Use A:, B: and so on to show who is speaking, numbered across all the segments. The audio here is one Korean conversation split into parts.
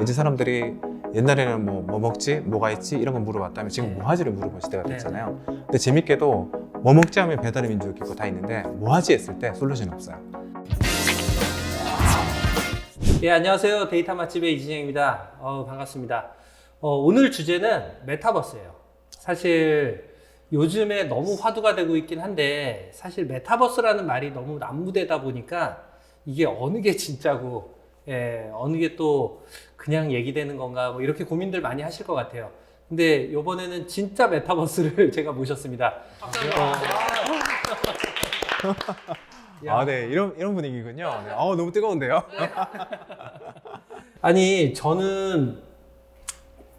A: 이제 사람들이 옛날에는 뭐 먹지? 뭐가 있지? 이런 거 물어봤다면 지금
B: 네.
A: 뭐 하지를 물어볼 시대가
B: 네.
A: 됐잖아요. 근데 재밌게도 뭐 먹지 하면 배달의 민족 있고 다 있는데 뭐 하지 했을 때 솔루션이 없어요.
B: 예, 안녕하세요. 데이터 맛집의 이진영입니다. 반갑습니다. 오늘 주제는 메타버스예요. 사실 요즘에 너무 화두가 되고 있긴 한데 사실 메타버스라는 말이 너무 난무되다 보니까 이게 어느 게 진짜고 어느 게 또 그냥 얘기되는 건가 뭐 이렇게 고민들 많이 하실 것 같아요. 근데 이번에는 진짜 메타버스를 제가 모셨습니다.
A: 아, 네. 이런 분위기군요. 네. 너무 뜨거운데요?
B: 아니, 저는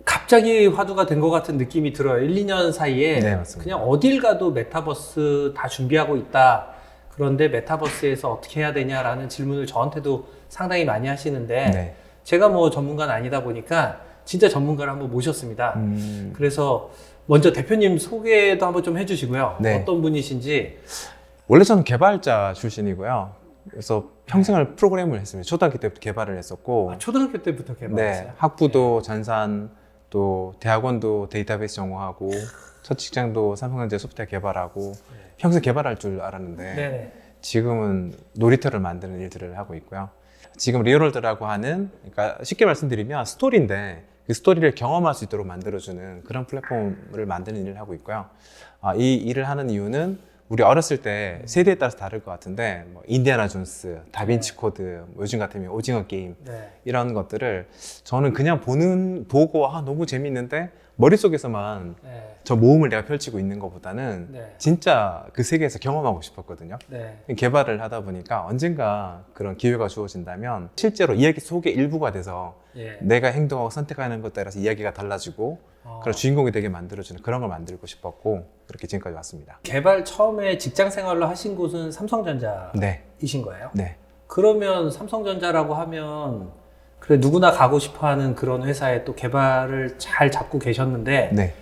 B: 갑자기 화두가 된 것 같은 느낌이 들어요. 1, 2년 사이에
A: 네, 맞습니다.
B: 그냥 어딜 가도 메타버스 다 준비하고 있다. 그런데 메타버스에서 어떻게 해야 되냐라는 질문을 저한테도 상당히 많이 하시는데
A: 네.
B: 제가 뭐 전문가는 아니다 보니까 진짜 전문가를 한번 모셨습니다. 그래서 먼저 대표님 소개도 한번 좀 해주시고요.
A: 네.
B: 어떤 분이신지.
A: 원래 저는 개발자 출신이고요. 그래서 평생을 프로그램을 했습니다. 초등학교 때부터 개발을 했었고,
B: 초등학교 때부터 개발했어요?
A: 네, 학부도 전산, 또 대학원도 데이터베이스 전공하고, 첫 직장도 삼성전자 소프트웨어 개발하고, 평생 개발할 줄 알았는데,
B: 네네.
A: 지금은 놀이터를 만드는 일들을 하고 있고요. 지금 리얼월드라고 하는, 그러니까 쉽게 말씀드리면 스토리인데, 그 스토리를 경험할 수 있도록 만들어주는 그런 플랫폼을 만드는 일을 하고 있고요. 이 일을 하는 이유는 우리 어렸을 때 세대에 따라서 다를 것 같은데 뭐 인디아나 존스, 다빈치 코드, 뭐 요즘 같으면 오징어 게임
B: 네.
A: 이런 것들을 저는 그냥 보고 너무 재밌는데 머릿속에서만
B: 네.
A: 저 모험을 내가 펼치고 있는 것보다는
B: 네.
A: 진짜 그 세계에서 경험하고 싶었거든요.
B: 네.
A: 개발을 하다 보니까 언젠가 그런 기회가 주어진다면 실제로 이야기 속의 일부가 돼서
B: 예.
A: 내가 행동하고 선택하는 것에 따라서 이야기가 달라지고 그런 주인공이 되게 만들어주는 그런 걸 만들고 싶었고 그렇게 지금까지 왔습니다.
B: 개발 처음에 직장 생활로 하신 곳은 삼성전자이신
A: 네.
B: 거예요?
A: 네.
B: 그러면 삼성전자라고 하면 그래 누구나 가고 싶어하는 그런 회사에 또 개발을 잘 잡고 계셨는데
A: 네.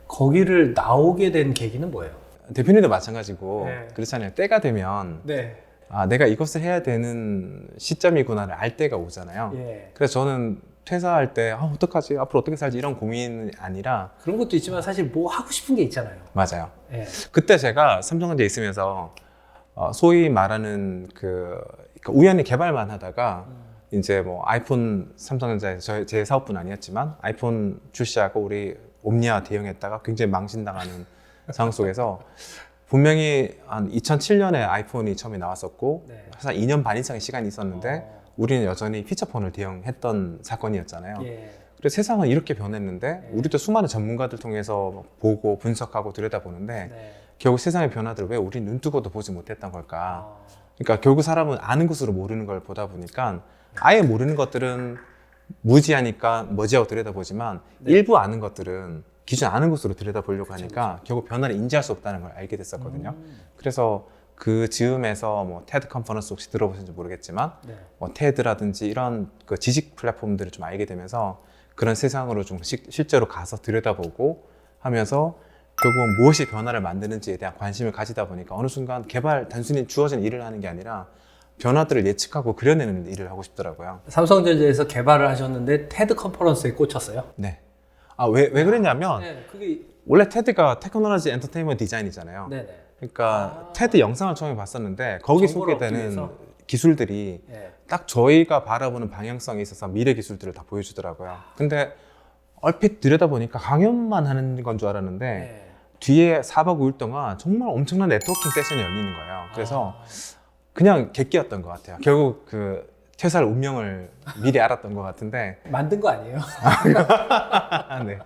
B: 거기를 나오게 된 계기는 뭐예요?
A: 대표님도 마찬가지고
B: 네.
A: 그렇잖아요. 때가 되면
B: 네.
A: 내가 이것을 해야 되는 시점이구나를 알 때가 오잖아요.
B: 예.
A: 그래서 저는 퇴사할 때 어떡하지? 앞으로 어떻게 살지? 이런 고민이 아니라
B: 그런 것도 있지만 사실 뭐 하고 싶은 게 있잖아요.
A: 맞아요.
B: 예.
A: 그때 제가 삼성전자에 있으면서 소위 말하는 그러니까 우연히 개발만 하다가 이제 뭐 아이폰 삼성전자에서 제 사업은 아니었지만 아이폰 출시하고 우리 옴니아 대응했다가 굉장히 망신당하는 상황 속에서 분명히 한 2007년에 아이폰이 처음에 나왔었고
B: 네.
A: 한 2년 반 이상의 시간이 있었는데 우리는 여전히 피처폰을 대응했던 사건이었잖아요.
B: 예.
A: 그래서 세상은 이렇게 변했는데
B: 네.
A: 우리도 수많은 전문가들 통해서 보고 분석하고 들여다보는데
B: 네.
A: 결국 세상의 변화들을 왜 우리 눈 뜨고도 보지 못했던 걸까?
B: 어.
A: 그러니까 결국 사람은 아는 것으로 모르는 걸 보다 보니까 아예 모르는 것들은 무지하니까 뭐지하고 들여다보지만
B: 네.
A: 일부 아는 것들은 기존 아는 것으로 들여다보려고 하니까 결국 변화를 인지할 수 없다는 걸 알게 됐었거든요. 그래서 그 즈음에서 뭐 테드 컨퍼런스 혹시 들어보셨는지 모르겠지만
B: 네.
A: 뭐 테드라든지 이런 그 지식 플랫폼들을 좀 알게 되면서 그런 세상으로 좀 실제로 가서 들여다보고 하면서 결국은 무엇이 변화를 만드는지에 대한 관심을 가지다 보니까 어느 순간 단순히 주어진 일을 하는 게 아니라 변화들을 예측하고 그려내는 일을 하고 싶더라고요.
B: 삼성전자에서 개발을 하셨는데 테드 컨퍼런스에 꽂혔어요?
A: 네. 왜 그랬냐면
B: 네. 그게
A: 원래 테드가 테크놀로지 엔터테인먼트 디자인이잖아요.
B: 네네.
A: 그러니까 테드 영상을 처음에 봤었는데 거기
B: 정보를 얻기
A: 소개되는
B: 위해서?
A: 기술들이
B: 예.
A: 딱 저희가 바라보는 방향성에 있어서 미래 기술들을 다 보여주더라고요. 근데 얼핏 들여다보니까 강연만 하는 건 줄 알았는데
B: 예.
A: 뒤에 4박 5일 동안 정말 엄청난 네트워킹 세션이 열리는 거예요. 그래서 그냥 객기였던 것 같아요. 결국 그 퇴사할 운명을 미리 알았던 것 같은데
B: 만든 거 아니에요?
A: 네.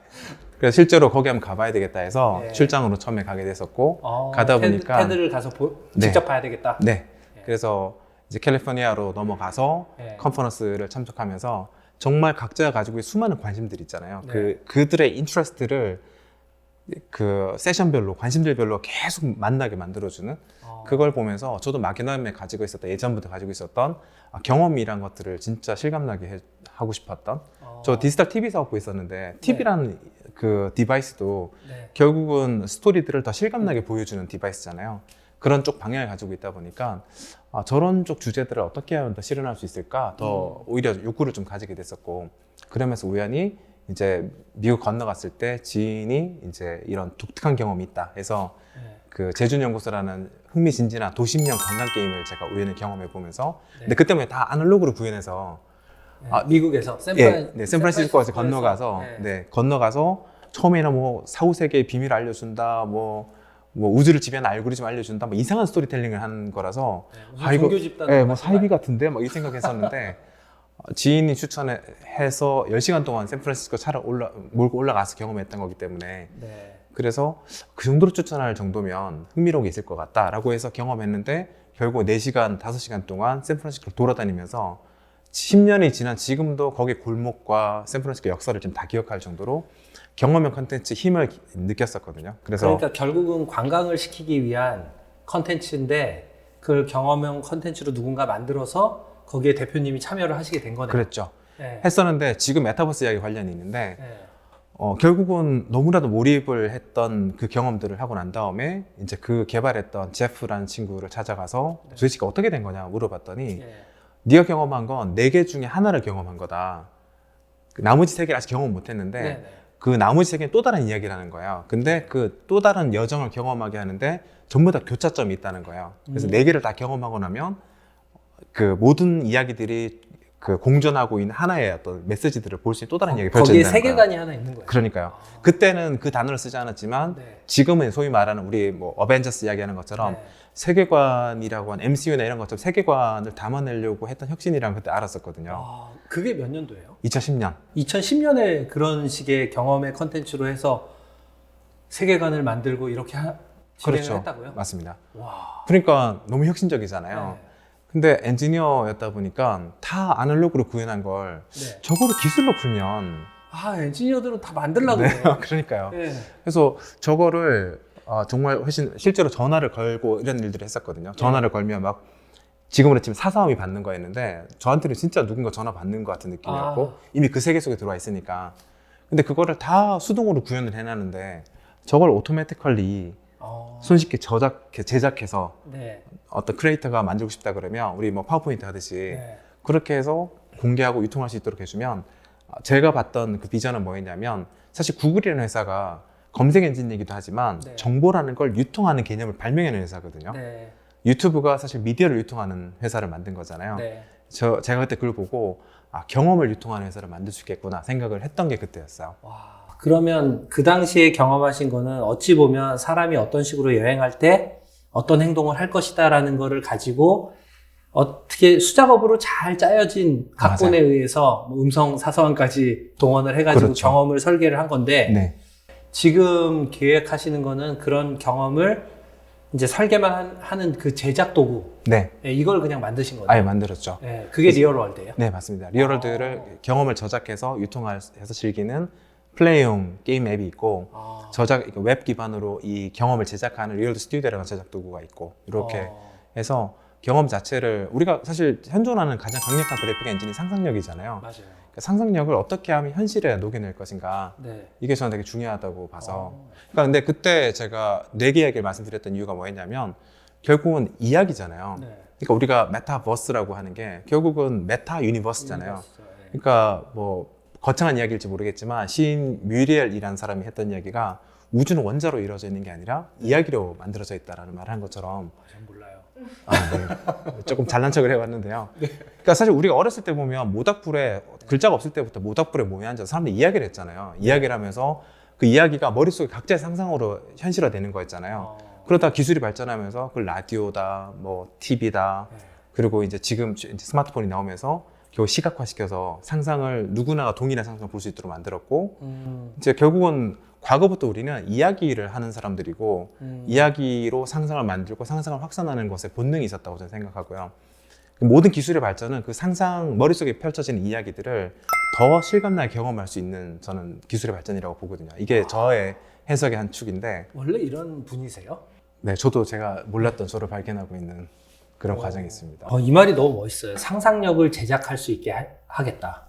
A: 그래서 실제로 거기 한번 가봐야 되겠다 해서
B: 예.
A: 출장으로 처음에 가게 됐었고 가다 보니까
B: 테드를 가서
A: 네.
B: 직접 봐야 되겠다.
A: 네.
B: 예.
A: 그래서 이제 캘리포니아로 넘어가서
B: 예.
A: 컨퍼런스를 참석하면서 정말 각자가 가지고 있는 수많은 관심들이 있잖아요.
B: 네.
A: 그들의 인트레스트를 그 세션별로 관심들별로 계속 만나게 만들어주는 그걸 보면서 저도 막연함에 가지고 있었던 예전부터 가지고 있었던 경험이란 것들을 진짜 실감나게 하고 싶었던 저 디지털 TV 사업고 있었는데 TV라는 그 디바이스도
B: 네.
A: 결국은 스토리들을 더 실감나게 보여주는 디바이스잖아요. 그런 쪽 방향을 가지고 있다 보니까 저런 쪽 주제들을 어떻게 하면 더 실현할 수 있을까 더 오히려 욕구를 좀 가지게 됐었고, 그러면서 우연히 이제 미국 건너갔을 때 지인이 이제 이런 독특한 경험이 있다 해서
B: 네.
A: 그 제준연구소라는 흥미진진한 도심형 관광 게임을 제가 우연히 경험해 보면서
B: 네.
A: 근데 그때 다 아날로그로 구현해서
B: 네. 미국에서
A: 샌프란시스코에서 건너가서 건너가서 처음에는 뭐 사후 세계의 비밀을 알려준다, 뭐 우주를 지배하는 알고리즘 알려준다, 뭐 이상한 스토리텔링을 한 거라서
B: 종교 집단
A: 뭐 사이비 같은데 막 이 생각했었는데 지인이 추천해서 10시간 동안 샌프란시스코 차를 몰고 올라가서 경험했던 거기 때문에 그래서 그 정도로 추천할 정도면 흥미로운 게 있을 것 같다라고 해서 경험했는데 결국 4시간, 5시간 동안 샌프란시스코를 돌아다니면서 10년이 지난 지금도 거기 골목과 샌프란시스코 역사를 좀 다 기억할 정도로 경험형 컨텐츠 힘을 느꼈었거든요.
B: 그러니까 결국은 관광을 시키기 위한 컨텐츠인데 그걸 경험형 컨텐츠로 누군가 만들어서 거기에 대표님이 참여를 하시게 된 거네요.
A: 그랬죠. 했었는데 지금 메타버스 이야기 관련이 있는데 결국은 너무나도 몰입을 했던 그 경험들을 하고 난 다음에 이제 그 개발했던 제프라는 친구를 찾아가서 도대체 어떻게 된 거냐 물어봤더니 네가 경험한 건 4개 중에 하나를 경험한 거다. 나머지 3개를 아직 경험 못 했는데 그 나머지 3개는 또 다른 이야기라는 거예요. 근데 그 또 다른 여정을 경험하게 하는데 전부 다 교차점이 있다는 거예요. 그래서 4개를 다 경험하고 나면 그 모든 이야기들이 그 공존하고 있는 하나의 어떤 메시지들을 볼 수 있는 또 다른 이야기 펼쳐진다는 거예요.
B: 거기에 세계관이 하나 있는 거예요.
A: 그러니까요. 그때는 그 단어를 쓰지 않았지만 지금은 소위 말하는 우리 뭐 어벤져스 이야기하는 것처럼 세계관이라고 한 MCU나 이런 것처럼 세계관을 담아내려고 했던 혁신이라는 그때 알았었거든요.
B: 그게 몇 년도예요?
A: 2010년.
B: 2010년에 그런 식의 경험의 컨텐츠로 해서 세계관을 만들고 이렇게 진행을 했다고요?
A: 맞습니다.
B: 와.
A: 그러니까 너무 혁신적이잖아요. 근데 엔지니어였다 보니까 다 아날로그로 구현한 걸 저거를 기술로 풀면
B: 엔지니어들은 다 만들려고 해요.
A: 그러니까요. 그래서 저거를 정말 훨씬 실제로 전화를 걸고 이런 일들을 했었거든요. 전화를 걸면 막 지금으로 치면 사사함이 받는 거였는데 저한테는 진짜 누군가 전화 받는 것 같은 느낌이었고 이미 그 세계 속에 들어와 있으니까. 근데 그거를 다 수동으로 구현을 해놨는데 저걸 오토매티컬리 손쉽게 제작해서 어떤 크리에이터가 만들고 싶다 그러면 우리 뭐 파워포인트 하듯이 그렇게 해서 공개하고 유통할 수 있도록 해주면 제가 봤던 그 비전은 뭐였냐면 사실 구글이라는 회사가 검색 엔진이기도 하지만 정보라는 걸 유통하는 개념을 발명해낸 회사거든요. 유튜브가 사실 미디어를 유통하는 회사를 만든 거잖아요. 제가 그때 그걸 보고 경험을 유통하는 회사를 만들 수 있겠구나 생각을 했던 게 그때였어요.
B: 그러면 그 당시에 경험하신 거는 어찌 보면 사람이 어떤 식으로 여행할 때 어떤 행동을 할 것이다 라는 거를 가지고 어떻게 수작업으로 잘 짜여진 각본에 의해서 뭐 음성 사서함까지 동원을 해가지고 경험을 설계를 한 건데 지금 계획하시는 거는 그런 경험을 이제 설계만 하는 그 제작 도구 이걸 그냥 만드신 거예요?
A: 아예 만들었죠.
B: 그게 리얼월드예요?
A: 네, 맞습니다. 리얼월드를 경험을 저작해서 유통해서 즐기는 플레이용 게임 앱이 있고 웹 기반으로 이 경험을 제작하는 리얼월드 스튜디오라는 제작 도구가 있고 이렇게 해서 경험 자체를 우리가 사실 현존하는 가장 강력한 그래픽 엔진이 상상력이잖아요.
B: 맞아요.
A: 그러니까 상상력을 어떻게 하면 현실에 녹여낼 것인가 이게 저는 되게 중요하다고 봐서 그러니까 근데 그때 제가 4개 이야기를 말씀드렸던 이유가 뭐였냐면 결국은 이야기잖아요. 그러니까 우리가 메타버스라고 하는 게 결국은 메타 유니버스잖아요. 그러니까 뭐 거창한 이야기일지 모르겠지만 시인 뮤리엘이라는 사람이 했던 이야기가 우주는 원자로 이루어져 있는 게 아니라 이야기로 만들어져 있다라는 말을 한 것처럼
B: 전 몰라요.
A: 조금 잘난 척을 해왔는데요. 그러니까 사실 우리가 어렸을 때 보면 모닥불에 글자가 없을 때부터 모닥불에 모여 앉아서 사람들이 이야기를 했잖아요. 이야기를 하면서 그 이야기가 머릿속에 각자의 상상으로 현실화되는 거였잖아요. 그러다 기술이 발전하면서 그 라디오다, 뭐 TV다, 그리고 이제 지금 스마트폰이 나오면서 겨우 시각화시켜서 상상을 누구나가 동일한 상상을 볼 수 있도록 만들었고 이제 결국은 과거부터 우리는 이야기를 하는 사람들이고 이야기로 상상을 만들고 상상을 확산하는 것에 본능이 있었다고 저는 생각하고요. 모든 기술의 발전은 그 상상 머릿속에 펼쳐지는 이야기들을 더 실감나게 경험할 수 있는 저는 기술의 발전이라고 보거든요. 이게 저의 해석의 한 축인데
B: 원래 이런 분이세요?
A: 네, 저도 제가 몰랐던 저를 발견하고 있는 그런 과정이 있습니다.
B: 이 말이 너무 멋있어요. 상상력을 제작할 수 있게 하겠다.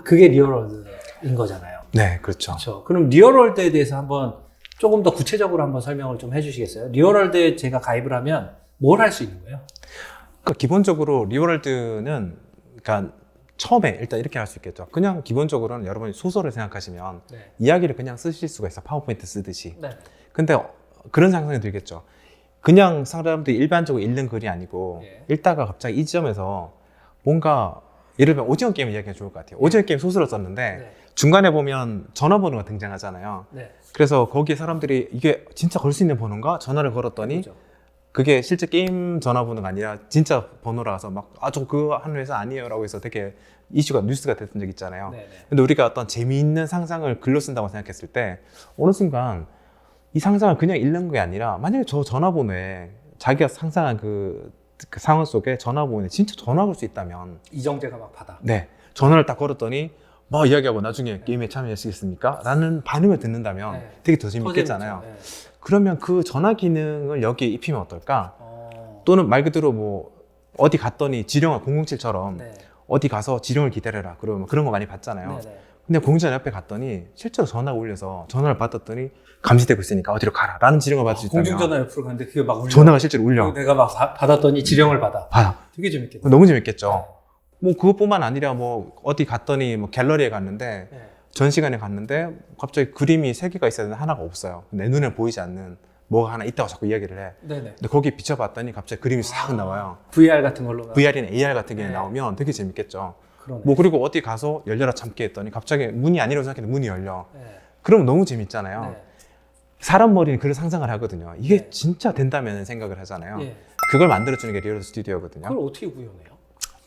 B: 그게 리얼월드인 거잖아요.
A: 네, 그렇죠.
B: 그럼 리얼월드에 대해서 한번 조금 더 구체적으로 한번 설명을 좀 해주시겠어요? 리얼월드에 제가 가입을 하면 뭘 할 수 있는 거예요?
A: 그러니까 기본적으로 리얼월드는 그러니까 처음에 일단 이렇게 할 수 있겠죠. 그냥 기본적으로는 여러분이 소설을 생각하시면
B: 네.
A: 이야기를 그냥 쓰실 수가 있어. 파워포인트 쓰듯이.
B: 네.
A: 근데 그런 상상이 들겠죠. 그냥 사람들이 일반적으로 읽는 글이 아니고
B: 예.
A: 읽다가 갑자기 이 지점에서 뭔가 예를 들면 오징어 게임 이야기가 좋을 것 같아요. 오징어 게임 소설을 썼는데
B: 네.
A: 중간에 보면 전화번호가 등장하잖아요.
B: 네.
A: 그래서 거기에 사람들이 이게 진짜 걸 수 있는 번호인가? 전화를 걸었더니
B: 그렇죠.
A: 그게 실제 게임 전화번호가 아니라 진짜 번호라서 막 저 그거 하는 회사 아니에요 라고 해서 되게 이슈가 뉴스가 됐던 적 있잖아요.
B: 네. 네.
A: 근데 우리가 어떤 재미있는 상상을 글로 쓴다고 생각했을 때 어느 순간 이 상상을 그냥 읽는 게 아니라 만약에 저 전화번호에 자기가 상상한 그 상황 속에 전화번호에 진짜 전화 걸 수 있다면
B: 이정재가 막 받아.
A: 네 전화를 딱 걸었더니 뭐 이야기하고 나중에 게임에 참여하시겠습니까? 라는 반응을 듣는다면
B: 네.
A: 되게 더 재밌겠잖아요.
B: 재밌죠. 네.
A: 그러면 그 전화 기능을 여기에 입히면 어떨까? 또는 말 그대로 뭐 어디 갔더니 지령을 007처럼
B: 네.
A: 어디 가서 지령을 기다려라. 그러면 그런 거 많이 봤잖아요.
B: 네. 네.
A: 근데 공전 옆에 갔더니 실제로 전화가 울려서 전화를 받았더니 감시되고 있으니까 어디로 가라 라는 지령을 받을 수 있다면
B: 공중전화 옆으로 갔는데 그게 막 울려.
A: 전화가 실제로 울려.
B: 내가 막 받았더니 지령을 받아. 되게 재밌겠다.
A: 너무 재밌겠죠. 뭐 그것뿐만 아니라 뭐 어디 갔더니 뭐 갤러리에 갔는데
B: 네.
A: 전시관에 갔는데 갑자기 그림이 3개가 있어야 되는데 하나가 없어요. 내 눈에 보이지 않는 뭐가 하나 있다고 자꾸 이야기를 해.
B: 네네.
A: 근데 거기 비춰봤더니 갑자기 그림이 싹 나와요.
B: VR 같은 걸로.
A: VR이나 AR 같은 게
B: 네.
A: 나오면 되게 재밌겠죠.
B: 그러네.
A: 뭐 그리고 어디 가서 열려라 참게 했더니 갑자기 문이 아니라고 생각했는데 문이 열려.
B: 네.
A: 그러면 너무 재밌잖아요.
B: 네.
A: 사람 머리는 그런 상상을 하거든요. 이게
B: 네.
A: 진짜 된다면 생각을 하잖아요.
B: 예.
A: 그걸 만들어주는 게 리얼 스튜디오거든요.
B: 그걸 어떻게 구현해요?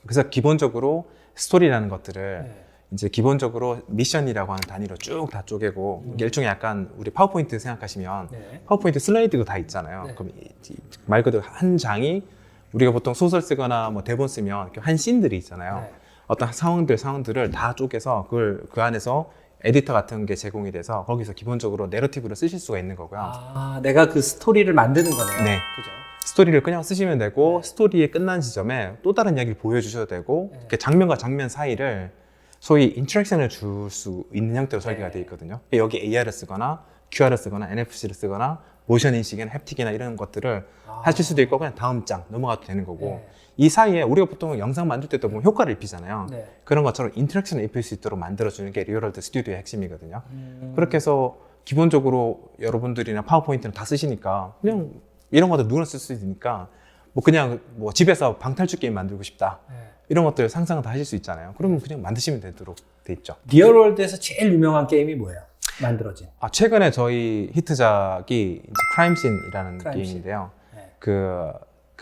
A: 그래서 기본적으로 스토리라는 것들을
B: 네.
A: 이제 기본적으로 미션이라고 하는 단위로 쭉 다 쪼개고 이게 일종의 약간 우리 파워포인트 생각하시면
B: 네.
A: 파워포인트 슬라이드도 다 있잖아요.
B: 네.
A: 그럼 말 그대로 한 장이 우리가 보통 소설 쓰거나 뭐 대본 쓰면 이렇게 한 씬들이 있잖아요.
B: 네.
A: 어떤 상황들을 다 쪼개서 그걸 그 안에서 에디터 같은 게 제공이 돼서 거기서 기본적으로 내러티브를 쓰실 수가 있는 거고요.
B: 아, 내가 그 스토리를 만드는 거네요.
A: 네.
B: 그죠?
A: 스토리를 그냥 쓰시면 되고
B: 네.
A: 스토리의 끝난 지점에 또 다른 이야기를 보여주셔도 되고
B: 네.
A: 이렇게 장면과 장면 사이를 소위 인터랙션을 줄 수 있는 형태로 설계가
B: 네.
A: 되어 있거든요. 여기 AR을 쓰거나 QR을 쓰거나 NFC를 쓰거나 모션 인식이나 햅틱이나 이런 것들을 하실 수도 있고 그냥 다음 장 넘어가도 되는 거고
B: 네.
A: 이 사이에 우리가 보통 영상 만들 때도 보면 효과를 입히잖아요.
B: 네.
A: 그런 것처럼 인터랙션을 입힐 수 있도록 만들어주는 게 리얼월드 스튜디오의 핵심이거든요. 그렇게 해서 기본적으로 여러분들이나 파워포인트는 다 쓰시니까 그냥 이런 것도 누구나 쓸 수 있으니까 뭐 그냥 뭐 집에서 방탈출 게임 만들고 싶다
B: 네.
A: 이런 것들 상상은 다 하실 수 있잖아요. 그러면 그냥 만드시면 되도록 돼 있죠.
B: 리얼월드에서 제일 유명한 게임이 뭐예요? 만들어진.
A: 최근에 저희 히트작이 이제 크라임씬이라는
B: 크라임씬.
A: 게임인데요.
B: 네.
A: 그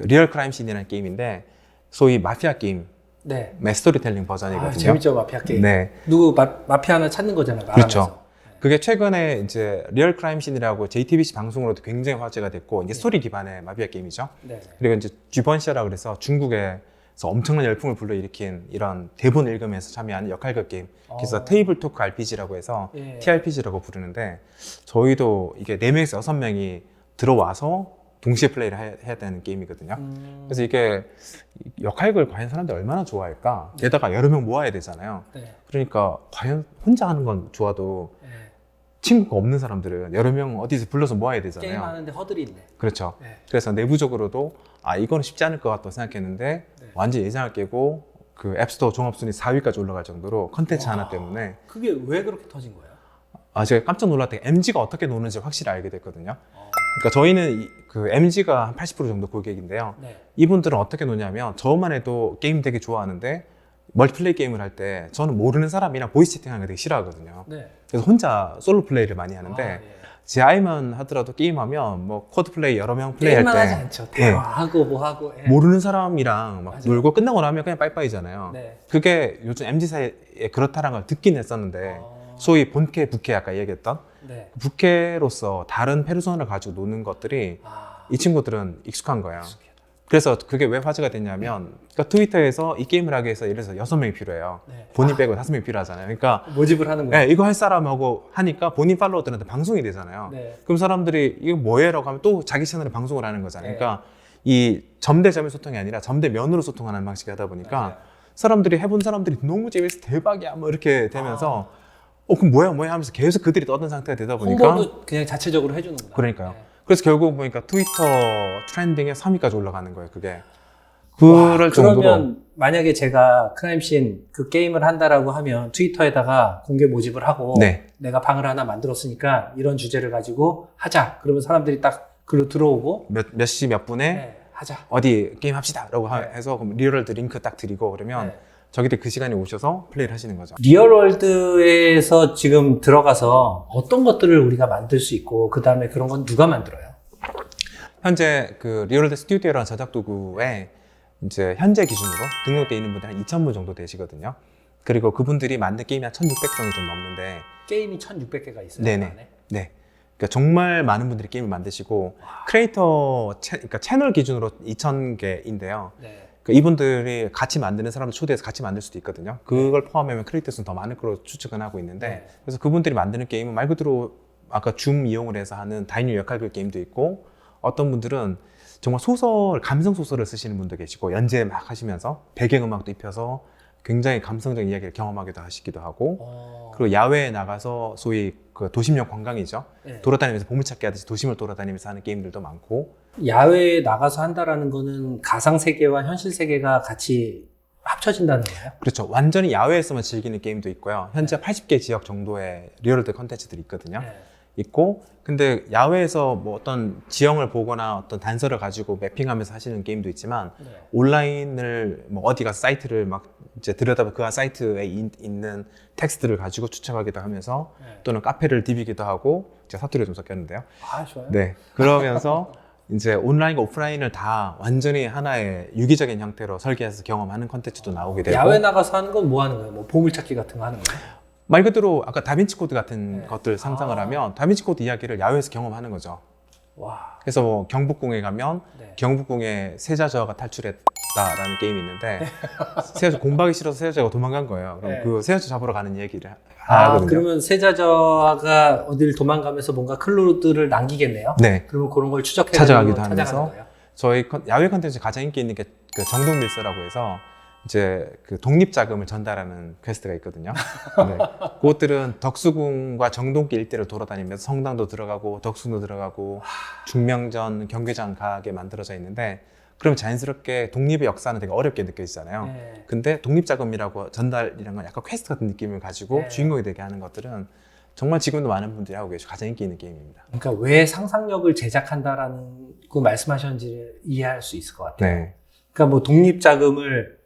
A: 리얼 크라임씬이라는 게임인데 소위 마피아 게임의
B: 네.
A: 스토리텔링 버전이거든요.
B: 재밌죠, 마피아 게임.
A: 네,
B: 누구 마피아 하나 찾는 거잖아요.
A: 그렇죠.
B: 말하면서.
A: 그게 최근에 이제 리얼 크라임씬이라고 JTBC 방송으로도 굉장히 화제가 됐고 이제 스토리 기반의 마피아 게임이죠.
B: 네.
A: 그리고 이제 쥐번시아라 그래서 중국에서 엄청난 열풍을 불러일으킨 이런 대본 읽으면서 참여하는 역할극 게임. 그래서 테이블 토크 RPG라고 해서
B: 예.
A: TRPG라고 부르는데 저희도 이게 4명에서 6명이 들어와서 동시에 플레이를 해야 되는 게임이거든요. 그래서 이게 역할극을 과연 사람들이 얼마나 좋아할까? 게다가 여러 명 모아야 되잖아요.
B: 네.
A: 그러니까 과연 혼자 하는 건 좋아도
B: 네.
A: 친구가 없는 사람들은 여러 명 어디서 불러서 모아야 되잖아요.
B: 게임하는데 허들이 있네.
A: 그렇죠.
B: 네.
A: 그래서 내부적으로도 이거는 쉽지 않을 것 같다고 생각했는데
B: 네.
A: 완전 예상을 깨고 그 앱스토어 종합순위 4위까지 올라갈 정도로 컨텐츠 하나 때문에
B: 그게 왜 그렇게 터진 거예요?
A: 제가 깜짝 놀랐던 게 MG가 어떻게 노는지 확실히 알게 됐거든요. 그러니까 저희는 그 MG가 한 80% 정도 고객인데요.
B: 네.
A: 이분들은 어떻게 노냐면 저만 해도 게임 되게 좋아하는데 멀티플레이 게임을 할 때 저는 모르는 사람이랑 보이스 채팅하는 거 되게 싫어하거든요.
B: 네.
A: 그래서 혼자 솔로 플레이를 많이 하는데
B: 예.
A: 제 아이만 하더라도 게임하면 뭐 코드 플레이 여러 명 플레이할
B: 게임만 하지
A: 때
B: 않죠. 대화하고 뭐 하고. 예.
A: 모르는 사람이랑 막
B: 맞아요.
A: 놀고 끝나고 나면 그냥 빠이빠이잖아요.
B: 네.
A: 그게 요즘 MZ 사이에 그렇다는 걸 듣긴 했었는데
B: 어.
A: 소위 본캐, 부캐 아까 얘기했던
B: 네.
A: 부캐로서 다른 페르소나를 가지고 노는 것들이
B: 아.
A: 이 친구들은 익숙한 거예요. 그래서 그게 왜 화제가 됐냐면 그러니까 트위터에서 이 게임을 하기 위해서 예를 들어서 6명이 필요해요.
B: 네.
A: 본인 빼고 5명이 필요하잖아요. 그러니까
B: 모집을 하는 거예요.
A: 네, 이거 할 사람하고 하니까 본인 팔로워들한테 방송이 되잖아요.
B: 네.
A: 그럼 사람들이 이거 뭐예요? 라고 하면 또 자기 채널에 방송을 하는 거잖아요.
B: 네.
A: 그러니까 이 점대점의 소통이 아니라 점대면으로 소통하는 방식이 하다 보니까
B: 맞아요.
A: 사람들이 해본 사람들이 너무 재밌어 대박이야 뭐 이렇게 되면서 그럼 뭐야 하면서 계속 그들이 떠든 상태가 되다 보니까
B: 홍보도 그냥 자체적으로 해주는구나.
A: 그러니까요.
B: 네.
A: 그래서 결국 보니까 트위터 트렌딩에 3위까지 올라가는 거예요. 그게.
B: 와,
A: 그럴 정도로.
B: 그러면 만약에 제가 크라임씬 그 게임을 한다라고 하면 트위터에다가 공개 모집을 하고
A: 네.
B: 내가 방을 하나 만들었으니까 이런 주제를 가지고 하자. 그러면 사람들이 딱 글로 들어오고
A: 몇 시 몇 분에
B: 네, 하자.
A: 어디 게임 합시다 라고
B: 네.
A: 해서 그럼 리얼월드 링크 딱 드리고 그러면
B: 네.
A: 저기들 그 시간에 오셔서 플레이를 하시는 거죠.
B: 리얼월드에서 지금 들어가서 어떤 것들을 우리가 만들 수 있고 그 다음에 그런 건 누가 만들어요?
A: 현재 그 리얼월드 스튜디오라는 저작 도구에 이제 현재 기준으로 등록되어 있는 분들 한 2,000분 정도 되시거든요. 그리고 그분들이 만든 게임이 한 1,600종이 좀 넘는데
B: 게임이 1,600개가 있어요.
A: 네네.
B: 그 안에?
A: 네. 그러니까 정말 많은 분들이 게임을 만드시고 그러니까 채널 기준으로 2,000개인데요.
B: 네.
A: 그러니까 이분들이 같이 만드는 사람들 초대해서 같이 만들 수도 있거든요. 그걸 포함하면 크리에이터 수는 더 많을 거로 추측은 하고 있는데
B: 네.
A: 그래서 그분들이 만드는 게임은 말 그대로 아까 줌 이용을 해서 하는 다이닝 역할극 게임도 있고 어떤 분들은 정말 소설, 감성 소설을 쓰시는 분도 계시고 연재 막 하시면서 배경음악도 입혀서 굉장히 감성적인 이야기를 경험하기도 하시기도 하고 그리고 야외에 나가서 소위 그 도심형 관광이죠.
B: 네.
A: 돌아다니면서 보물찾기 하듯이 도심을 돌아다니면서 하는 게임들도 많고
B: 야외에 나가서 한다라는 거는 가상 세계와 현실 세계가 같이 합쳐진다는 거예요?
A: 그렇죠. 완전히 야외에서만 즐기는 게임도 있고요. 현재 80개 지역 정도의 리얼월드 컨텐츠들이 있거든요.
B: 네.
A: 있고 근데 야외에서 뭐 어떤 지형을 보거나 어떤 단서를 가지고 매핑하면서 하시는 게임도 있지만
B: 네.
A: 온라인을 뭐 어디 가서 사이트를 막 이제 들여다보고 그 사이트에 있는 텍스트를 가지고 추측하기도 하면서
B: 네.
A: 또는 카페를 디비기도 하고 제가 사투리가 좀 섞였는데요.
B: 아, 좋아요.
A: 네. 그러면서 이제 온라인과 오프라인을 다 완전히 하나의 유기적인 형태로 설계해서 경험하는 컨텐츠도 나오게 되고
B: 야외 나가서 하는 건 뭐 하는 거예요? 뭐 보물찾기 같은 거 하는 거예요?
A: 말 그대로 아까 다빈치 코드 같은
B: 네.
A: 것들 상상을
B: 아.
A: 하면 다빈치 코드 이야기를 야외에서 경험하는 거죠.
B: 와.
A: 그래서 뭐 경복궁에 가면
B: 네.
A: 경복궁에 세자저가 탈출했다라는 게임이 있는데 세자저 공부하기 싫어서 세자저가 도망간 거예요. 그럼
B: 네.
A: 그 세자저 잡으러 가는 얘기를
B: 아,
A: 하거든요.
B: 그러면 세자저가 어딜 도망가면서 뭔가 클루드를 남기겠네요?
A: 네,
B: 그러면 그런 걸 추적해서
A: 찾아가기도 하면서.
B: 거예요?
A: 저희 야외 컨텐츠 가장 인기 있는 게 그 정동밀서라고 해서 이제 그 독립 자금을 전달하는 퀘스트가 있거든요. 네. 그것들은 덕수궁과 정동기 일대를 돌아다니면서 성당도 들어가고 덕수궁도 들어가고 중명전 경기장 가게 만들어져 있는데 그럼 자연스럽게 독립의 역사는 되게 어렵게 느껴지잖아요.
B: 네.
A: 근데 독립 자금이라고 전달이란 건 약간 퀘스트 같은 느낌을 가지고
B: 네.
A: 주인공이 되게 하는 것들은 정말 지금도 많은 분들이 하고 계시고 가장 인기 있는 게임입니다.
B: 그러니까 왜 상상력을 제작한다라는 그 말씀하셨는지를 이해할 수 있을 것 같아요.
A: 네.
B: 그러니까 뭐 독립 자금을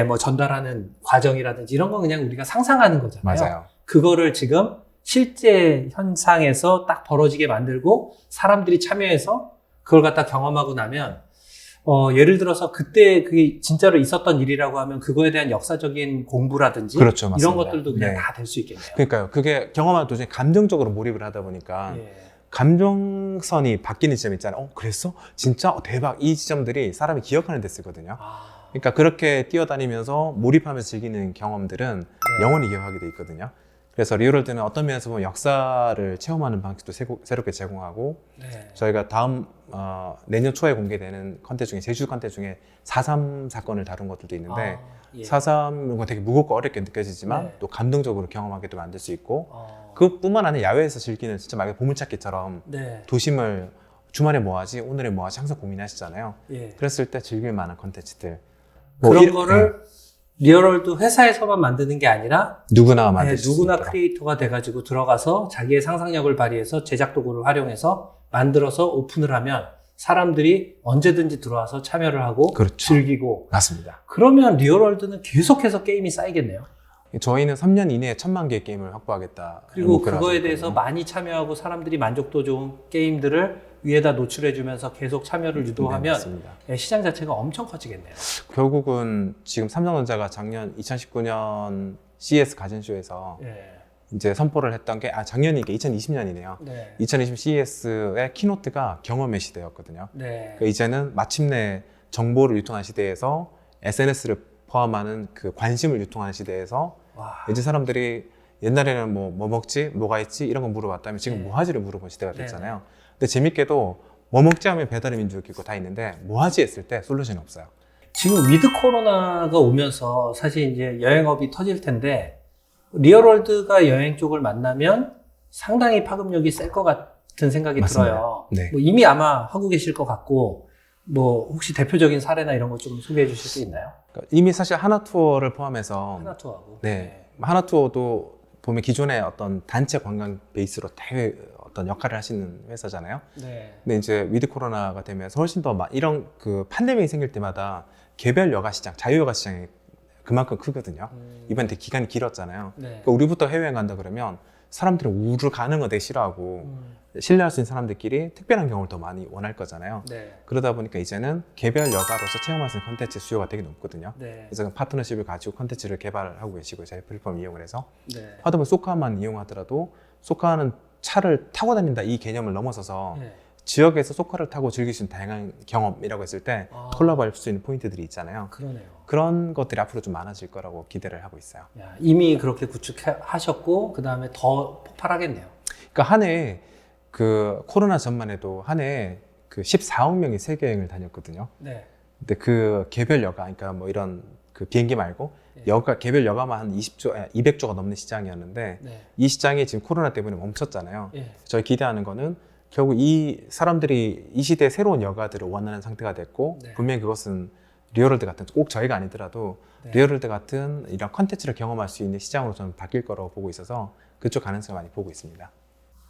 B: 뭐 전달하는 과정이라든지 이런 건 그냥 우리가 상상하는 거잖아요.
A: 맞아요.
B: 그거를 지금 실제 현상에서 딱 벌어지게 만들고 사람들이 참여해서 그걸 갖다 경험하고 나면 예를 들어서 그때 그게 진짜로 있었던 일이라고 하면 그거에 대한 역사적인 공부라든지
A: 그렇죠,
B: 이런
A: 맞습니다.
B: 것들도 그냥
A: 네.
B: 다 될 수 있겠네요.
A: 그러니까요. 그게 경험한 도중에 감정적으로 몰입을 하다 보니까
B: 예.
A: 감정선이 바뀌는 지점 있잖아요. 그랬어? 진짜? 대박. 이 지점들이 사람이 기억하는 데 쓰거든요.
B: 아,
A: 그러니까 그렇게 뛰어다니면서 몰입하면서 즐기는 경험들은 영원히 기억하게 돼 있거든요. 그래서 리얼월드는 어떤 면에서 보면 역사를 체험하는 방식도 새롭게 제공하고
B: 네.
A: 저희가 다음 내년 초에 공개되는 컨텐츠 중에 제주 컨텐츠 중에 4.3 사건을 다룬 것들도 있는데
B: 예.
A: 4.3은 되게 무겁고 어렵게 느껴지지만
B: 네.
A: 또 감동적으로 경험하게도 만들 수 있고
B: 어,
A: 그뿐만 아니라 야외에서 즐기는 진짜 말 그대로 보물찾기처럼
B: 네.
A: 도심을 주말에 뭐 하지 오늘에 뭐 하지 항상 고민하시잖아요.
B: 예.
A: 그랬을 때 즐길 만한 컨텐츠들
B: 그런 거를 리얼월드 회사에서만 만드는 게 아니라
A: 누구나 만들 수
B: 누구나
A: 있도록.
B: 크리에이터가 돼가지고 들어가서 자기의 상상력을 발휘해서 제작 도구를 활용해서 만들어서 오픈을 하면 사람들이 언제든지 들어와서 참여를 하고
A: 그렇죠.
B: 즐기고
A: 맞습니다.
B: 그러면 리얼월드는 계속해서 게임이 쌓이겠네요.
A: 저희는 3년 이내에 1,000만 개의 게임을 확보하겠다.
B: 그리고
A: 목표를
B: 그거에
A: 하고
B: 대해서
A: 있거든요.
B: 많이 참여하고 사람들이 만족도 좋은 게임들을 위에다 노출해주면서 계속 참여를
A: 네,
B: 유도하면
A: 맞습니다.
B: 시장 자체가 엄청 커지겠네요.
A: 결국은 지금 삼성전자가 작년 2019년 CES 가전쇼에서
B: 예.
A: 이제 선포를 했던 게 작년이 이게 2020년이네요.
B: 네.
A: 2020 CES의 키노트가 경험의 시대였거든요.
B: 네.
A: 그러니까 이제는 마침내 정보를 유통하는 시대에서 SNS를 포함하는 그 관심을 유통하는 시대에서
B: 와.
A: 이제 사람들이 옛날에는 뭐 먹지? 뭐가 있지? 이런 거 물어봤다면 지금
B: 네.
A: 뭐 하지를 물어본 시대가 됐잖아요. 근데 재밌게도 뭐 먹지 하면 배달의 민족 있고 다 있는데 뭐 하지 했을 때 솔루션이 없어요.
B: 지금 위드 코로나가 오면서 사실 이제 여행업이 터질 텐데 리얼월드가 여행 쪽을 만나면 상당히 파급력이 셀 것 같은 생각이
A: 맞습니다.
B: 들어요.
A: 네.
B: 뭐 이미 아마 하고 계실 것 같고, 뭐 혹시 대표적인 사례나 이런 거 좀 소개해 주실 수 있나요?
A: 그러니까 이미 사실 하나투어를 포함해서
B: 하나투어하고.
A: 네, 하나투어도 보면 기존의 어떤 단체 관광 베이스로 대회 어떤 역할을 하시는 회사잖아요.
B: 네.
A: 근데 이제 위드 코로나가 되면서 훨씬 더 이런 그 팬데믹이 생길 때마다 개별 여가 시장, 자유 여가 시장이 그만큼 크거든요. 이번에 되게 기간이 길었잖아요.
B: 네.
A: 그러니까 우리부터 해외여행 간다 그러면 사람들이 우르 가는 거 되게 싫어하고 신뢰할 수 있는 사람들끼리 특별한 경험을 더 많이 원할 거잖아요.
B: 네.
A: 그러다 보니까 이제는 개별 여가로서 체험할 수 있는 컨텐츠 수요가 되게 높거든요.
B: 네.
A: 그래서 파트너십을 가지고 컨텐츠를 개발하고 계시고 저희 플랫폼 이용을 해서
B: 네.
A: 하다보면 소카만 이용하더라도 소카는 차를 타고 다닌다 이 개념을 넘어서서
B: 네.
A: 지역에서 소카를 타고 즐길 수 있는 다양한 경험이라고 했을 때 콜라보할 수 있는 포인트들이 있잖아요.
B: 그러네요.
A: 그런 것들이 앞으로 좀 많아질 거라고 기대를 하고 있어요.
B: 야, 이미 그렇게 구축하셨고 그 다음에 더 폭발하겠네요.
A: 그러니까 한 해 그 코로나 전만 해도 한 해 그 14억 명이 세계 여행을 다녔거든요.
B: 네.
A: 근데 그 개별 여가, 그러니까 뭐 이런 그 비행기 말고
B: 네.
A: 여가 개별 여가만 한 200조가 넘는 시장이었는데
B: 네.
A: 이 시장이 지금 코로나 때문에 멈췄잖아요.
B: 예.
A: 저희 기대하는 거는 결국 이 사람들이 이 시대에 새로운 여가들을 원하는 상태가 됐고
B: 네.
A: 분명히 그것은 리얼월드 같은 꼭 저희가 아니더라도
B: 네.
A: 리얼월드 같은 이런 컨텐츠를 경험할 수 있는 시장으로 저는 바뀔 거라고 보고 있어서 그쪽 가능성을 많이 보고 있습니다.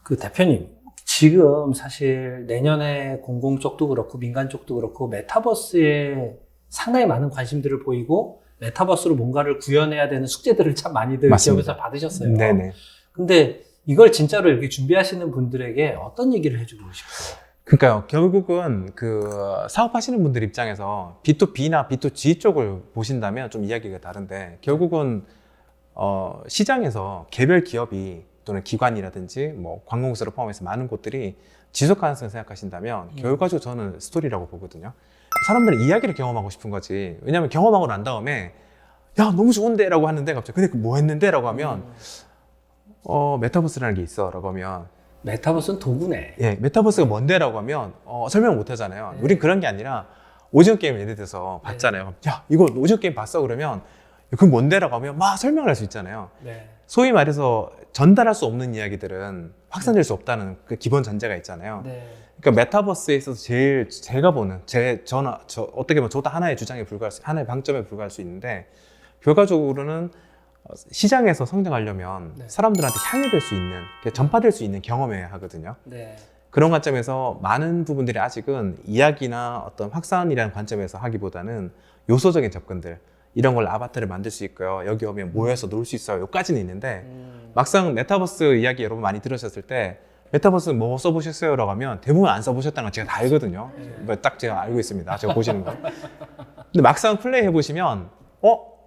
B: 그 대표님, 지금 사실 내년에 공공 쪽도 그렇고 민간 쪽도 그렇고 메타버스에 상당히 많은 관심들을 보이고 메타버스로 뭔가를 구현해야 되는 숙제들을 참 많이들
A: 맞습니다.
B: 기업에서 받으셨어요.
A: 네네.
B: 근데 이걸 진짜로 이렇게 준비하시는 분들에게 어떤 얘기를 해주고 싶어요?
A: 그러니까요. 결국은 그 사업하시는 분들 입장에서 B2B나 B2G 쪽을 보신다면 좀 이야기가 다른데 결국은 시장에서 개별 기업이 또는 기관이라든지 뭐 관공서를 포함해서 많은 곳들이 지속 가능성을 생각하신다면 결과적으로 저는 스토리라고 보거든요. 사람들은 이야기를 경험하고 싶은 거지. 왜냐하면 경험하고 난 다음에 야 너무 좋은데 라고 하는데 갑자기 근데 뭐 했는데 라고 하면 메타버스라는 게 있어 라고 하면
B: 메타버스는 도구네.
A: 예, 메타버스가 뭔데 라고 하면 설명 못 하잖아요. 우린 그런 게 아니라 오징어 게임 예를 들어서 봤잖아요. 야 이거 오징어 게임 봤어 그러면 그건 뭔데 라고 하면 막 설명을 할 수 있잖아요.
B: 네.
A: 소위 말해서 전달할 수 없는 이야기들은 확산될 수 없다는 그 기본 전제가 있잖아요.
B: 네.
A: 그러니까 메타버스에 있어서 제일 제가 보는 저 어떻게 보면 저도 하나의 주장에 불과할 수, 하나의 방점에 불과할 수 있는데 결과적으로는 시장에서 성장하려면
B: 네.
A: 사람들한테 향유될 수 있는, 전파될 수 있는 경험해야 하거든요.
B: 네.
A: 그런 관점에서 많은 부분들이 아직은 이야기나 어떤 확산이라는 관점에서 하기보다는 요소적인 접근들, 이런 걸 아바타를 만들 수 있고요. 여기 오면 모여서 놀 수 있어요. 여기까지는 있는데 막상 메타버스 이야기 여러분 많이 들으셨을 때 메타버스 뭐 써보셨어요? 라고 하면 대부분 안 써보셨다는 건 제가 다 알거든요. 딱 제가 알고 있습니다. 제가 보시는 거. 근데 막상 플레이 해보시면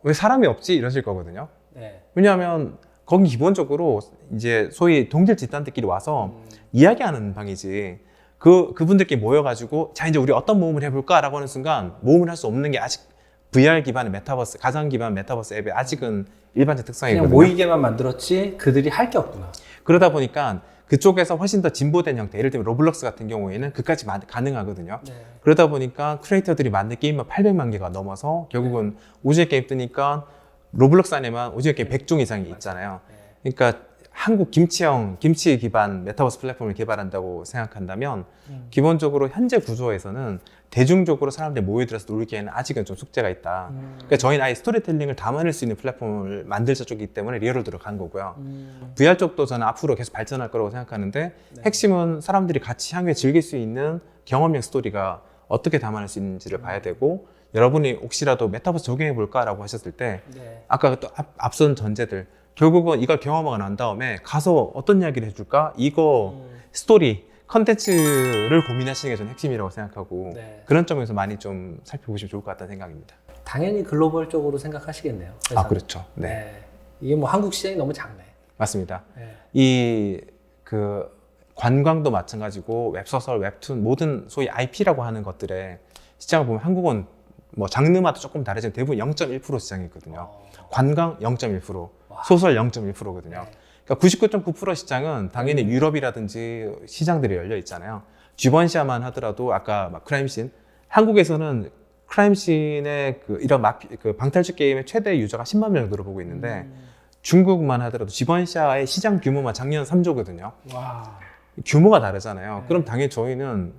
A: 왜 사람이 없지? 이러실 거거든요.
B: 네.
A: 왜냐하면 거기 기본적으로 이제 소위 동질 집단들끼리 와서 이야기하는 방이지 그분들끼리 모여가지고 자 이제 우리 어떤 모험을 해볼까? 라고 하는 순간 모험을 할 수 없는 게 아직 VR 기반의 메타버스, 가상 기반 메타버스 앱의 아직은 일반적 특성이거든요.
B: 그냥 모이게만 만들었지 그들이 할 게 없구나.
A: 그러다 보니까 그쪽에서 훨씬 더 진보된 형태, 예를 들면 로블록스 같은 경우에는 그까지 가능하거든요.
B: 네.
A: 그러다 보니까 크리에이터들이 만든 게임만 800만 개가 넘어서 결국은 오징어 게임 뜨니까 로블록스 안에만 오징어 게임 100종 이상이 있잖아요. 그러니까 한국 김치 기반 메타버스 플랫폼을 개발한다고 생각한다면 기본적으로 현재 구조에서는 대중적으로 사람들이 모여들어서 놀기에는 아직은 좀 숙제가 있다. 그러니까 저희는 아예 스토리텔링을 담아낼 수 있는 플랫폼을 만들자 쪽이기 때문에 리얼월드로 간 거고요. VR 쪽도 저는 앞으로 계속 발전할 거라고 생각하는데 핵심은 사람들이 같이 향후에 즐길 수 있는 경험형 스토리가 어떻게 담아낼 수 있는지를 봐야 되고 여러분이 혹시라도 메타버스 적용해 볼까라고 하셨을 때
B: 네.
A: 아까 또 앞선 전제들 결국은 이걸 경험하고 난 다음에 가서 어떤 이야기를 해줄까? 이거 스토리, 컨텐츠를 고민하시는 게 저는 핵심이라고 생각하고
B: 네.
A: 그런 점에서 많이 좀 살펴보시면 좋을 것 같다는 생각입니다.
B: 당연히 글로벌적으로 생각하시겠네요.
A: 아, 그렇죠. 네.
B: 네. 이게 뭐 한국 시장이 너무 작네.
A: 맞습니다.
B: 네.
A: 이 관광도 마찬가지고 웹소설, 웹툰 모든 소위 IP라고 하는 것들의 시장을 보면 한국은 뭐 장르마다 조금 다르지만 대부분 0.1% 시장이거든요. 관광 0.1%, 소설 0.1%거든요. 그러니까 99.9% 시장은 당연히 유럽이라든지 시장들이 열려 있잖아요. 쥐번시아만 하더라도 아까 막 크라임씬, 한국에서는 크라임씬의 이런 방탈출 게임의 최대 유저가 10만 명 정도로 보고 있는데 중국만 하더라도 지번샤의 시장 규모만 작년 3조거든요.
B: 와.
A: 규모가 다르잖아요.
B: 네.
A: 그럼 당연히 저희는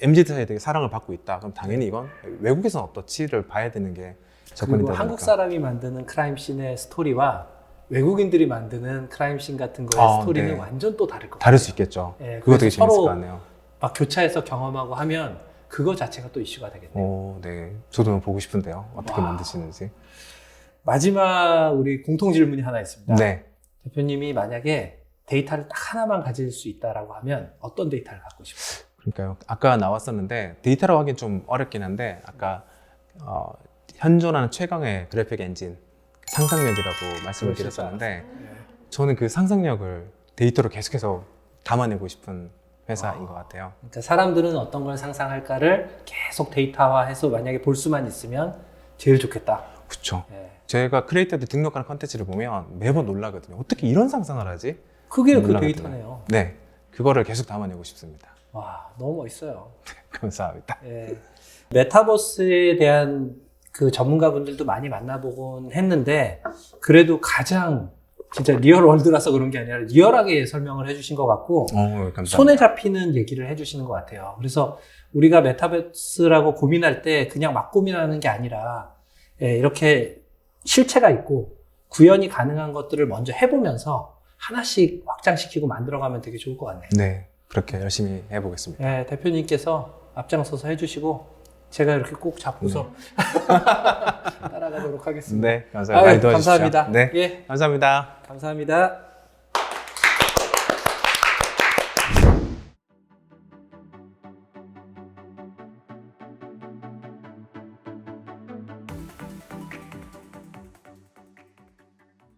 A: MZ세대에게 사랑을 받고 있다. 그럼 당연히 이건 외국에서는 어떻지를 봐야 되는 게 접근이다
B: 그리고
A: 보니까.
B: 한국 사람이 만드는 크라임씬의 스토리와 외국인들이 만드는 크라임씬 같은 거의 스토리는
A: 네.
B: 완전 또 다를 것 같아요.
A: 다를 수 있겠죠.
B: 네,
A: 그거 되게
B: 그래서
A: 재밌을
B: 서로
A: 것 같네요.
B: 막 교차해서 경험하고 하면 그거 자체가 또 이슈가 되겠네요.
A: 오, 네. 저도 보고 싶은데요. 어떻게
B: 와.
A: 만드시는지.
B: 마지막 우리 공통 질문이 하나 있습니다.
A: 네.
B: 대표님이 만약에 데이터를 딱 하나만 가질 수 있다라고 하면 어떤 데이터를 갖고 싶어요?
A: 그러니까요. 아까 나왔었는데 데이터라고 하긴 좀 어렵긴 한데 아까 현존하는 최강의 그래픽 엔진 상상력이라고 말씀을
B: 그러실
A: 드렸었는데
B: 네.
A: 저는 그 상상력을 데이터로 계속해서 담아내고 싶은 회사인 것 같아요.
B: 그러니까 사람들은 어떤 걸 상상할까를 계속 데이터화해서 만약에 볼 수만 있으면 제일 좋겠다.
A: 그렇죠.
B: 네.
A: 제가 크리에이터들 등록하는 컨텐츠를 보면 매번 놀라거든요. 어떻게 이런 상상을 하지?
B: 그게 그
A: 놀라거든요.
B: 데이터네요.
A: 네. 그거를 계속 담아내고 싶습니다.
B: 와, 너무 멋있어요.
A: 감사합니다.
B: 예. 메타버스에 대한 그 전문가분들도 많이 만나보곤 했는데 그래도 가장 진짜 리얼 월드라서 그런 게 아니라 리얼하게 설명을 해주신 것 같고
A: 감사합니다.
B: 손에 잡히는 얘기를 해주시는 것 같아요. 그래서 우리가 메타버스라고 고민할 때 그냥 막 고민하는 게 아니라 이렇게 실체가 있고 구현이 가능한 것들을 먼저 해보면서 하나씩 확장시키고 만들어가면 되게 좋을 것 같네요.
A: 네. 그렇게 열심히 해보겠습니다.
B: 네, 대표님께서 앞장서서 해주시고 제가 이렇게 꼭 잡고서 따라가도록 하겠습니다.
A: 네. 감사합니다. 많이 도와주십시오.
B: 감사합니다.
A: 네.
B: 예,
A: 감사합니다.
B: 감사합니다.